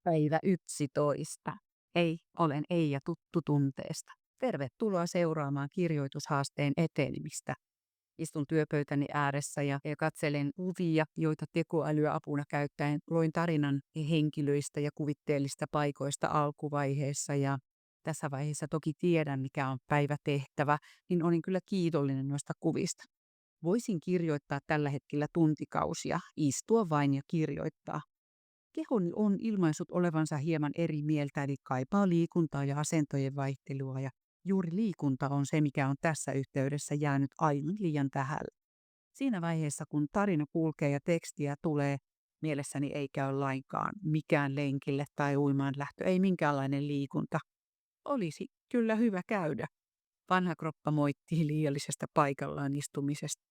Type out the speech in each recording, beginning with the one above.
Päivä 11. Hei, olen Eija tuttu tunteesta. Tervetuloa seuraamaan kirjoitushaasteen etenemistä. Istun työpöytäni ääressä ja katselen kuvia, joita tekoälyä apuna käyttäen loin tarinan henkilöistä ja kuvitteellista paikoista alkuvaiheessa. Ja tässä vaiheessa toki tiedän, mikä on päivätehtävä, niin olin kyllä kiitollinen noista kuvista. Voisin kirjoittaa tällä hetkellä tuntikausia, istua vain ja kirjoittaa. Kehoni on ilmaissut olevansa hieman eri mieltä, eli kaipaa liikuntaa ja asentojen vaihtelua, ja juuri liikunta on se, mikä on tässä yhteydessä jäänyt aivan liian vähälle. Siinä vaiheessa, kun tarina kulkee ja tekstiä tulee, mielessäni ei käy lainkaan mikään lenkille tai uimaan lähtö, ei minkäänlainen liikunta. Olisi kyllä hyvä käydä. Vanha kroppa moittii liiallisesta paikallaan istumisesta.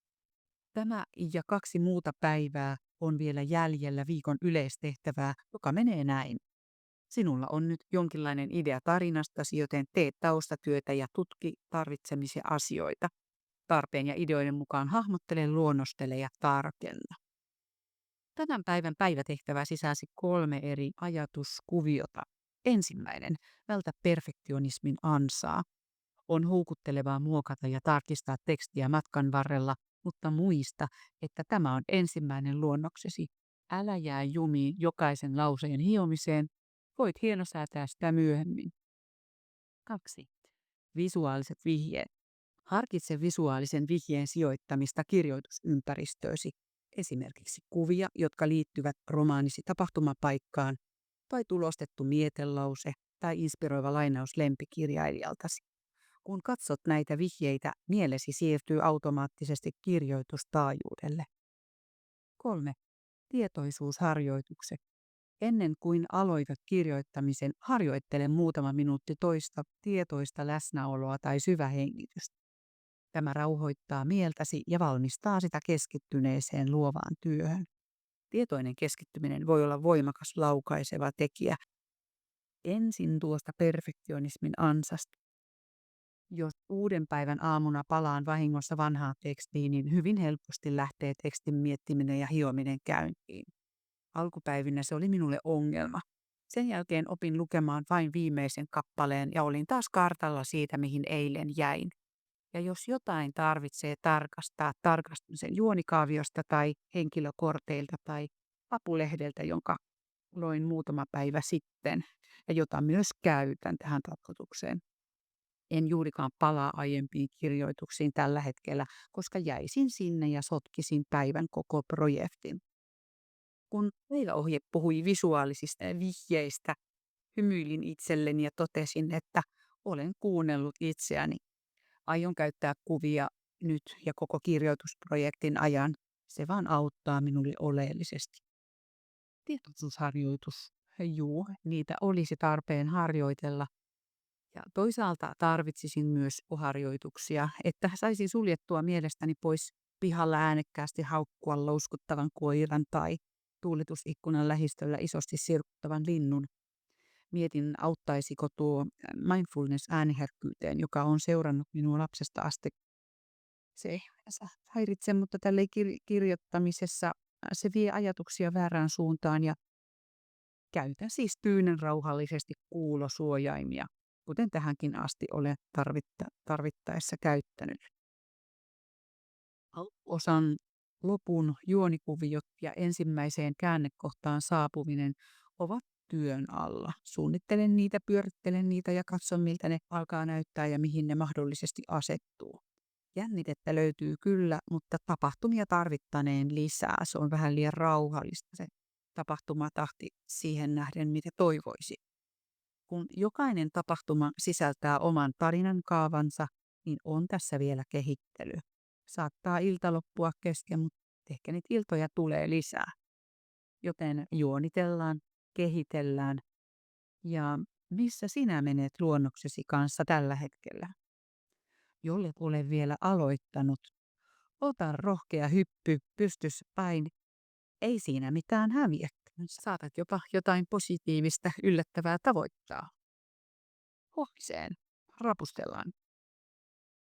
Tämä ja 2 muuta päivää on vielä jäljellä viikon yleistehtävää, joka menee näin. Sinulla on nyt jonkinlainen idea tarinastasi, joten tee taustatyötä ja tutki tarvitsemisia asioita. Tarpeen ja ideoiden mukaan hahmottele, luonnostele ja tarkenna. Tämän päivän päivätehtävä sisälsi 3 eri ajatuskuviota. Ensimmäinen, vältä perfektionismin ansaa. On houkuttelevaa muokata ja tarkistaa tekstiä matkan varrella, mutta muista, että tämä on ensimmäinen luonnoksesi. Älä jää jumiin jokaisen lauseen hiomiseen. Voit hienosäätää sitä myöhemmin. 2. Visuaaliset vihjeet. Harkitse visuaalisen vihjeen sijoittamista kirjoitusympäristöösi. Esimerkiksi kuvia, jotka liittyvät romaanisi tapahtumapaikkaan, tai tulostettu mietelause tai inspiroiva lainaus lempikirjailijaltasi. Kun katsot näitä vihjeitä, mielesi siirtyy automaattisesti kirjoitustaajuudelle. 3. Tietoisuusharjoitukset. Ennen kuin aloitat kirjoittamisen, harjoittele muutama minuutti toista tietoista läsnäoloa tai syvähengitystä. Tämä rauhoittaa mieltäsi ja valmistaa sitä keskittyneeseen luovaan työhön. Tietoinen keskittyminen voi olla voimakas laukaiseva tekijä. Ensin tuosta perfektionismin ansasta. Jos uuden päivän aamuna palaan vahingossa vanhaan tekstiin, niin hyvin helposti lähtee tekstin miettiminen ja hiominen käyntiin. Alkupäivinä se oli minulle ongelma. Sen jälkeen opin lukemaan vain viimeisen kappaleen ja olin taas kartalla siitä, mihin eilen jäin. Ja jos jotain tarvitsee tarkastaa, tarkastan sen juonikaaviosta tai henkilökorteilta tai apulehdeltä, jonka loin muutama päivä sitten ja jota myös käytän tähän tarkoitukseen. En juurikaan palaa aiempiin kirjoituksiin tällä hetkellä, koska jäisin sinne ja sotkisin päivän koko projektin. Kun päiväohje puhui visuaalisista vihjeistä, hymyilin itselleni ja totesin, että olen kuunnellut itseäni. Aion käyttää kuvia nyt ja koko kirjoitusprojektin ajan. Se vaan auttaa minulle oleellisesti. Tietoisuusharjoitus. Juu, niitä olisi tarpeen harjoitella. Ja toisaalta tarvitsisin myös harjoituksia, että saisin suljettua mielestäni pois pihalla äänekkäästi haukkua louskuttavan koiran tai tuuletusikkunan lähistöllä isosti sirkuttavan linnun. Mietin, auttaisiko tuo mindfulness ääniherkkyyteen, joka on seurannut minua lapsesta asti. Se häiritsee, mutta tälle kirjoittamisessa se vie ajatuksia väärään suuntaan ja käytän siis tyynen rauhallisesti kuulosuojaimia, kuten tähänkin asti olen tarvittaessa käyttänyt. Osan lopun juonikuviot ja ensimmäiseen käännekohtaan saapuminen ovat työn alla. Suunnittelen niitä, pyörittelen niitä ja katson, miltä ne alkaa näyttää ja mihin ne mahdollisesti asettuu. Jännitettä löytyy kyllä, mutta tapahtumia tarvittaneen lisää. Se on vähän liian rauhallista se tapahtumatahti siihen nähden, mitä toivoisi. Kun jokainen tapahtuma sisältää oman tarinan kaavansa, niin on tässä vielä kehittely. Saattaa ilta loppua kesken, mutta ehkä niitä iltoja tulee lisää. Joten juonitellaan, kehitellään. Ja missä sinä menet luonnoksesi kanssa tällä hetkellä? Jolle ole vielä aloittanut, ota rohkea hyppy pystyssä päin. Ei siinä mitään häviä. Saatat jopa jotain positiivista yllättävää tavoittaa. Huomiseen. Rapustellaan.